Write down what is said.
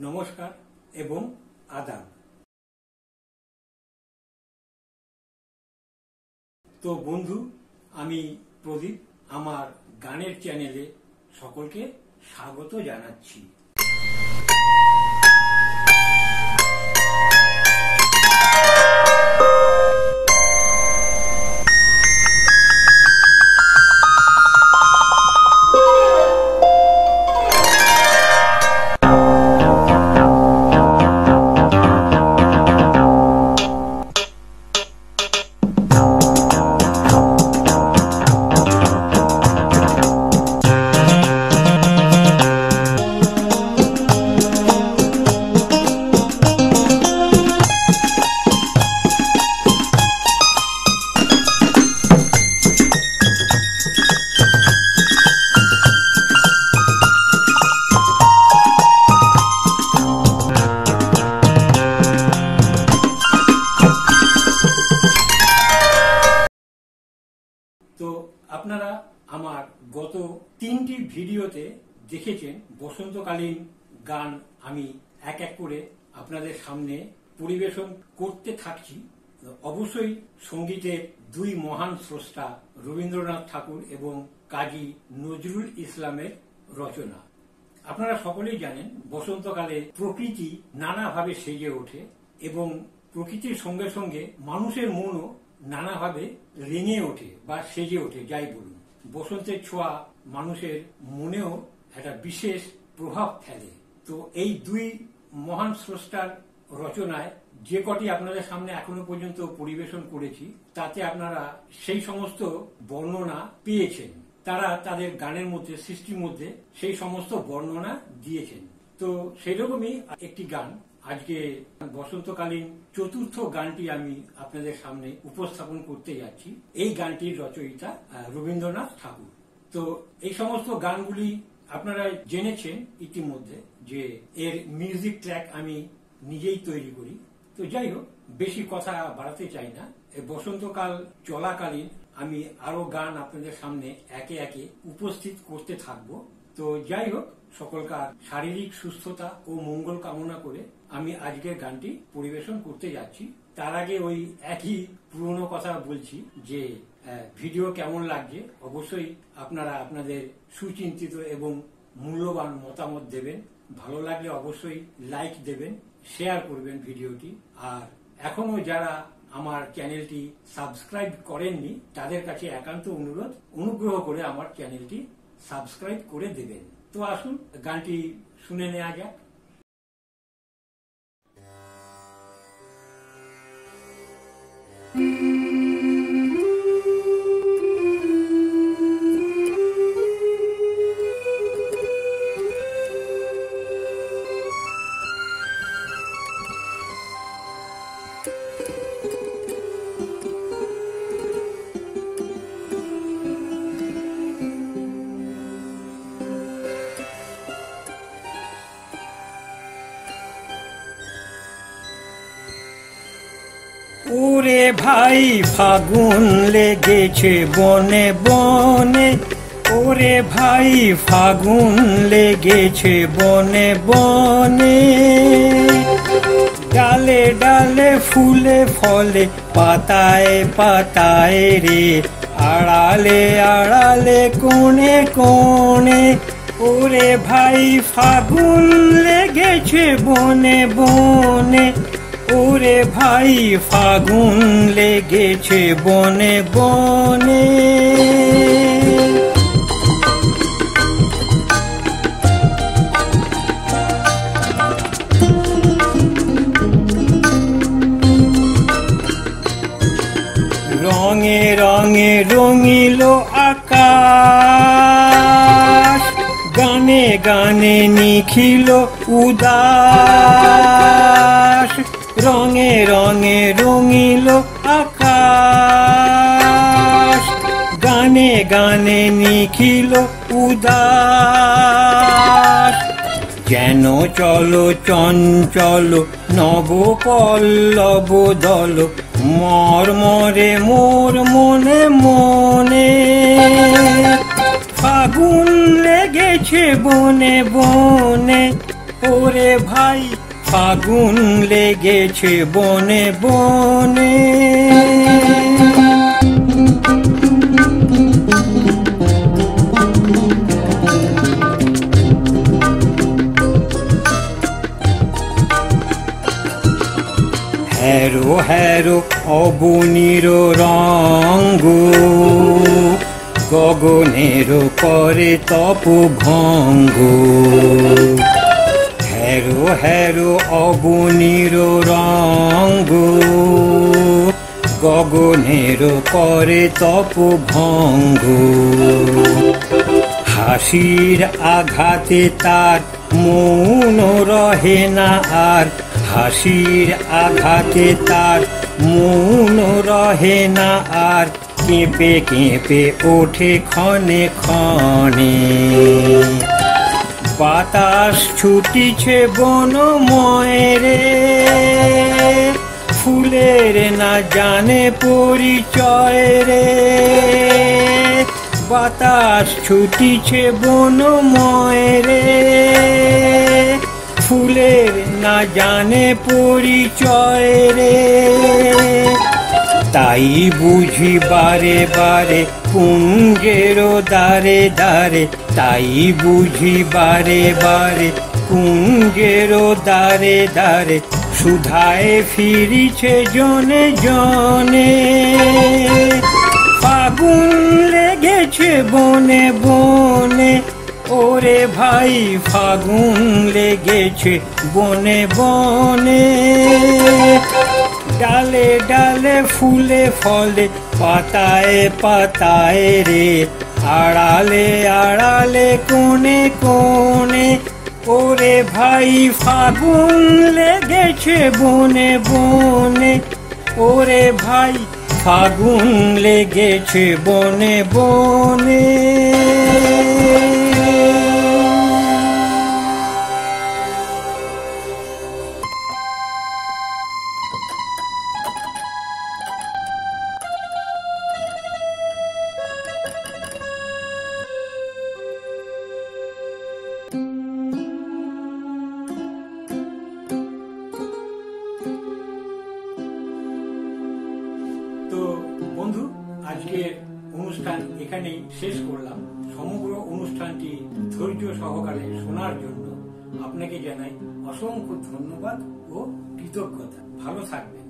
নমস্কার এবং আদাব। তো বন্ধু, আমি প্রদীপ আমার গানের চ্যানেলে সকলকে স্বাগত জানাচ্ছি। তো আপনারা আমার গত 3টি ভিডিওতে দেখেছেন বসন্তকালীন গান আমি এক এক করে আপনাদের সামনে পরিবেশন করতে থাকছি। অবশ্যই সঙ্গীতের দুই মহান স্রষ্টা রবীন্দ্রনাথ ঠাকুর এবং কাজী নজরুল ইসলামের রচনা। আপনারা সকলেই জানেন বসন্তকালে প্রকৃতি নানাভাবে সেজে ওঠে এবং প্রকৃতির সঙ্গে সঙ্গে মানুষের মনও নানাভাবে রেঙে ওঠে বা সেজে ওঠে, যাই বলুন। বসন্তের ছোঁয়া মানুষের মনেও একটা বিশেষ প্রভাব ফেলে। তো এই দুই মহান স্রষ্টার রচনায় যে কটি আপনাদের সামনে এখনো পর্যন্ত পরিবেশন করেছি তাতে আপনারা সেই সমস্ত বর্ণনা পেয়েছেন। তারা তাদের গানের মধ্যে, সৃষ্টির মধ্যে সেই সমস্ত বর্ণনা দিয়েছেন। তো সেরকমই একটি গান আজকে বসন্তকালীন চতুর্থ গানটি আমি আপনাদের সামনে উপস্থাপন করতে যাচ্ছি। এই গানটির রচয়িতা রবীন্দ্রনাথ ঠাকুর। তো এই সমস্ত গানগুলি আপনারা জেনেছেন ইতিমধ্যে যে এর মিউজিক ট্র্যাক আমি নিজেই তৈরি করি। তো যাই হোক, বেশি কথা বাড়াতে চাই না। এই বসন্তকাল চলাকালীন আমি আরো গান আপনাদের সামনে একে একে উপস্থিত করতে থাকবো। তো যাই হোক, সকলকার শারীরিক সুস্থতা ও মঙ্গল কামনা করে আমি আজকের গানটি পরিবেশন করতে যাচ্ছি। তার আগে ওই একই পুরনো কথা বলছি যে ভিডিও কেমন লাগছে অবশ্যই আপনারা আপনাদের সুচিন্তিত এবং মূল্যবান মতামত দেবেন। ভালো লাগলে অবশ্যই লাইক দেবেন, শেয়ার করবেন ভিডিওটি। আর এখনো যারা আমার চ্যানেলটি সাবস্ক্রাইব করেননি তাদের কাছে একান্ত অনুরোধ, অনুগ্রহ করে আমার চ্যানেলটি সাবস্ক্রাইব করে দেবেন। তো আসুন গানটি শুনে নেওয়া যাক। ওরে ভাই ফাগুন লেগেছে বনে বনে, ওরে ভাই ফাগুন লেগেছে বনে বনে। ডালে ডালে ফুলে ফলে পাতায় পাতায় রে, আড়ালে আড়ালে কোণে কোণে। ওরে ভাই ফাগুন লেগেছে বনে বনে, ওরে ভাই ফাগুন লেগেছে বনে বনে। রঙে রঙে রঙিল আকাশ, গানে গানে নিখিল উদাস। রঙে রঙে রঙিল আকাশ, গানে গানে নিখিল উদাস। যেন চলো চঞ্চল নব পল্লব দল, মর্মরে মোর মনে মনে। ফাগুন লেগেছে বনে বনে, ওরে ভাই ফাগুন লেগেছে বনে বনে। হ্যারো হ্যারো অবনীর রঙ্গ, গগনের করে তপ ভঙ্গ। হ্যারো হ্যারো অবনীর রঙ্গ, গগনের করে তপ ভঙ্গ। হাসির আঘাতে তার মৌন রহে না আর, হাসির আঘাতে তার মৌন রহে না আর, কেঁপে কেঁপে ওঠে ক্ষণে ক্ষণে। বাতাস ছুটিছে বনময় রে, ফুলের না জানে পরিচয় রে। বাতাস ছুটিছে বনময় রে, ফুলের না জানে পরিচয় রে। তাই বুঝি বারে বারে কুঞ্জের দ্বারে দ্বারে, তাই বুঝি বারে বারে কুঞ্জের দ্বারে দ্বারে, সুধায় ফিরিছে জনে জনে। ফাগুন লেগেছে বনে বনে, ওরে ভাই ফাগুন লেগেছে বনে বনে। ডালে ডালে ফুলে ফলে পাতায় পাতায় রে, আড়ালে আড়ালে কোণে কোণে। ওরে ভাই ফাগুন লেগেছে বনে বনে, ওরে ভাই ফাগুন লেগেছে বনে বনে। তো বন্ধু, আজকের অনুষ্ঠান এখানেই শেষ করলাম। সমগ্র অনুষ্ঠানটি ধৈর্য সহকারে শোনার জন্য আপনাকে জানাই অসংখ্য ধন্যবাদ ও কৃতজ্ঞতা। ভালো থাকবেন।